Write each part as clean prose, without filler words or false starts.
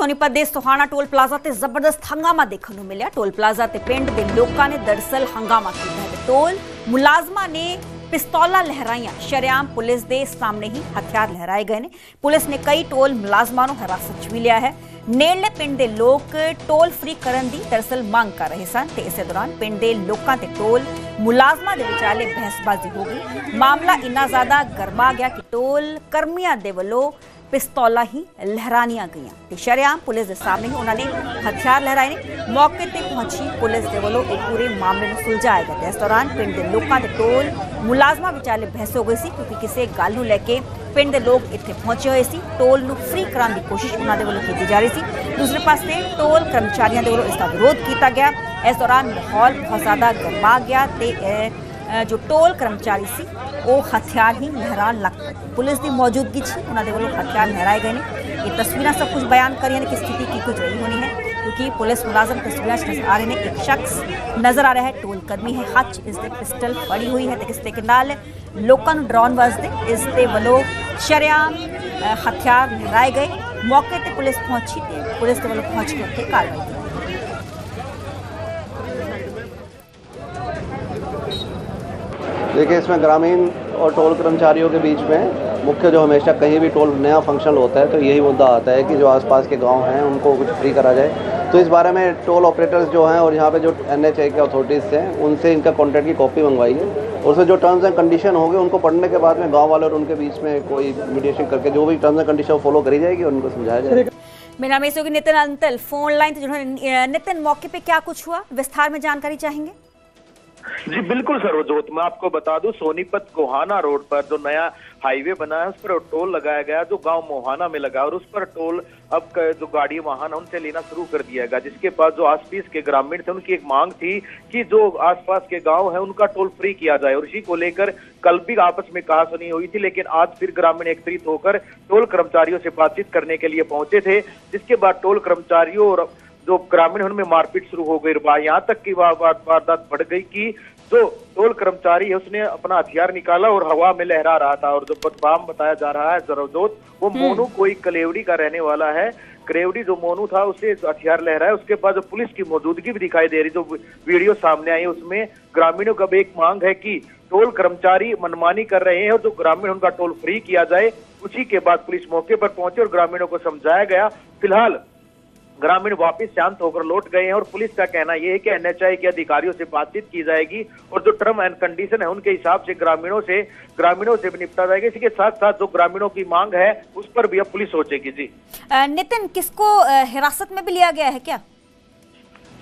सोनीपत ਦੇ Sohana toll plaza ਤੇ ਜ਼ਬਰਦਸਤ ਹੰਗਾਮਾ ਦੇਖਣ ਨੂੰ ਮਿਲਿਆ। ਟੋਲ ਪਲਾਜ਼ਾ ਤੇ ਪਿੰਡ ਦੇ ਲੋਕਾਂ ਨੇ ਦਰਅਸਲ ਹੰਗਾਮਾ ਕੀਤਾ ਹੈ। ਟੋਲ ਮੁਲਾਜ਼ਮਾਂ ਨੇ पिस्तौला लहराइया। शरेआम पुलिस के सामने ही हथियार लहराए गए ने। पुलिस ने कई टोल मुलाजमां नूं हिरासत च भी लिया है। नेड़ले पिंड के लोग टोल फ्री करने की दरअसल मांग कर रहे सन ते इस दौरान पिंड के लोगों ते टोल मुलाजमां दे विचाले बहसबाजी हो गई। मामला इन्ना ज्यादा गर्मा गया कि टोल कर्मियों के वलों पिस्तौला ही लहरानिया गई। शरेआम पुलिस के सामने ही उन्होंने हथियार लहराए ने। मौके पर पहुंची पुलिस के वलों एक पूरे मामले में सुलझाया गया। इस दौरान पिंड के लोगों के टोल मुलाजमां विचाले बहस हो गई सी क्योंकि किसी गल नूं लैके पिंड के लोग इत्थे पहुंचे हुए सी। टोल नूं फ्री कराने की कोशिश उन्होंने वलों की जा रही थी। दूसरे पासे टोल कर्मचारियों के वलों इसका विरोध किया गया। इस दौरान माहौल बहुत ज़्यादा गर्मा गया ते जो टोल कर्मचारी सी वो हथियार ही लहरान लग पए। पुलिस की मौजूदगी उन्होंने वलों हथियार लहराए गए हैं। ये तस्वीरें सब कुछ बयान करिए कि स्थिति की कुछ रही होनी है क्योंकि पुलिस मुलाजम तस्वीरें नजर आ रहे हैं। एक शख्स नजर आ रहा है टोल कर्मी है, हाथ इसके पिस्टल फड़ी हुई है। इस तरीके नाल लोगों को डराउण वास्ते इसके वलों शरेआम हथियार लहराए गए। मौके पर पुलिस पहुंची, पुलिस के वलों पहुंच के उत्थे कार्रवाई की। देखिए, इसमें ग्रामीण और टोल कर्मचारियों के बीच में मुख्य जो हमेशा कहीं भी टोल नया फंक्शन होता है तो यही मुद्दा आता है कि जो आसपास के गांव हैं उनको कुछ फ्री करा जाए। तो इस बारे में टोल ऑपरेटर्स जो हैं और यहाँ पे जो NHAI के अथॉरिटीज़ हैं उनसे इनका कॉन्ट्रैक्ट की कॉपी मंगवाई है और उसमें जो टर्म्स एंड कंडीशन होंगे उनको पढ़ने के बाद में गाँव वाले और उनके बीच में कोई मीडिएशन करके जो भी टर्म्स एंड कंडीशन फॉलो करी जाएगी और उनको समझाया जाएगा। मेरा नाम है नितिन अंतल। फोन लाइन तो नितिन, मौके पे क्या कुछ हुआ, विस्तार में जानकारी चाहेंगे? जी बिल्कुल सर्वजोत, मैं आपको बता दूं सोनीपत गोहाना रोड पर जो नया हाईवे बना है उस पर टोल लगाया गया जो गांव मोहाना में लगा और उस पर टोल अब जो गाड़ी वाहन है उनसे लेना शुरू कर दिया गया। जिसके बाद जो आसपास के ग्रामीण थे उनकी एक मांग थी कि जो आसपास के गांव है उनका टोल फ्री किया जाए और इसी को लेकर कल भी आपस में कहासुनी हुई थी। लेकिन आज फिर ग्रामीण एकत्रित होकर टोल कर्मचारियों से बातचीत करने के लिए पहुंचे थे। जिसके बाद टोल कर्मचारियों और जो ग्रामीण उनमें मारपीट शुरू हो गई। यहाँ तक की वारदात बढ़ गई कि जो टोल कर्मचारी है उसने अपना हथियार निकाला और हवा में लहरा रहा था। और जो बदनाम बताया जा रहा है जरवजोत, वो मोनू कोई कलेवड़ी का रहने वाला है। कलेवड़ी जो मोनू था उसे हथियार लहराया। उसके बाद जो पुलिस की मौजूदगी भी दिखाई दे रही, जो वीडियो सामने आई उसमें ग्रामीणों का भी एक मांग है कि टोल कर्मचारी मनमानी कर रहे हैं और जो ग्रामीण उनका टोल फ्री किया जाए। उसी के बाद पुलिस मौके पर पहुंचे और ग्रामीणों को समझाया गया। फिलहाल ग्रामीण वापस शांत होकर लौट गए हैं और पुलिस का कहना यह है कि NHAI के अधिकारियों से बातचीत की जाएगी और जो टर्म एंड कंडीशन है उनके हिसाब से ग्रामीणों से भी निपटा जाएगा। इसी के साथ साथ जो ग्रामीणों की मांग है उस पर भी अब पुलिस सोचेगी। जी नितिन, किसको हिरासत में भी लिया गया है क्या?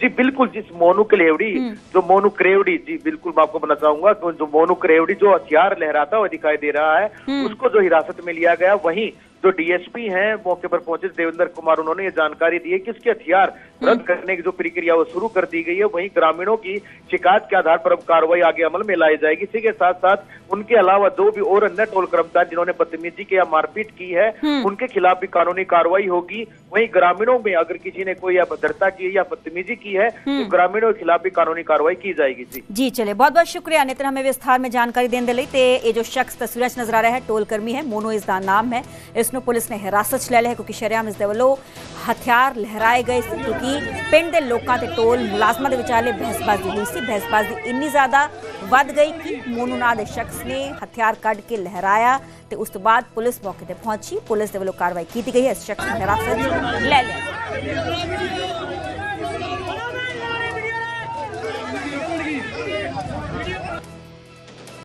जी बिल्कुल, जिस मोनू कलेवड़ी जो मोनू करेवड़ी, जी बिल्कुल मैं आपको बताना चाहूंगा तो जो मोनू करेवड़ी जो हथियार लहराता हुआ दिखाई दे रहा है उसको जो हिरासत में लिया गया। वहीं जो DSP हैं मौके पर पहुंचे देवेंद्र कुमार, उन्होंने ये जानकारी दी है कि उसके हथियार रद्द करने की जो प्रक्रिया वो शुरू कर दी गई है। वहीं ग्रामीणों की शिकायत के आधार पर अब कार्रवाई आगे अमल में लाई जाएगी। इसी के साथ साथ उनके अलावा जो भी और अन्य टोल कर्मचारी जिन्होंने बदतमीजी की या मारपीट की है उनके खिलाफ भी कानूनी कार्रवाई होगी। वहीं ग्रामीणों में अगर किसी ने कोई अभद्रता की या बदतमीजी की है तो ग्रामीणों के खिलाफ भी कानूनी कार्रवाई की जाएगी। जी चले, बहुत बहुत शुक्रिया नितिन, हमें विस्तार में जानकारी देने लई। ते ये जो शख्स तस्वीर नजर आ रहा है टोल कर्मी है, मोनू इसका नाम है। इसनों पुलिस ने हिरासत च ले लिया है क्योंकि शरेआम इसके वलों हथियार लहराए गए क्योंकि पिंड के लोगों के टोल मुलाजमां दे विचाले बहसबाजी हुई सी। बहसबाजी इन्नी ज्यादा वध गई कि मोनू नाम के शख्स ने हथियार कढ़ के लहराया तो उस तो बाद पुलिस मौके पर पहुंची। पुलिस के वलों कार्रवाई की गई है, इस शख्स ने हिरासत ले लिया।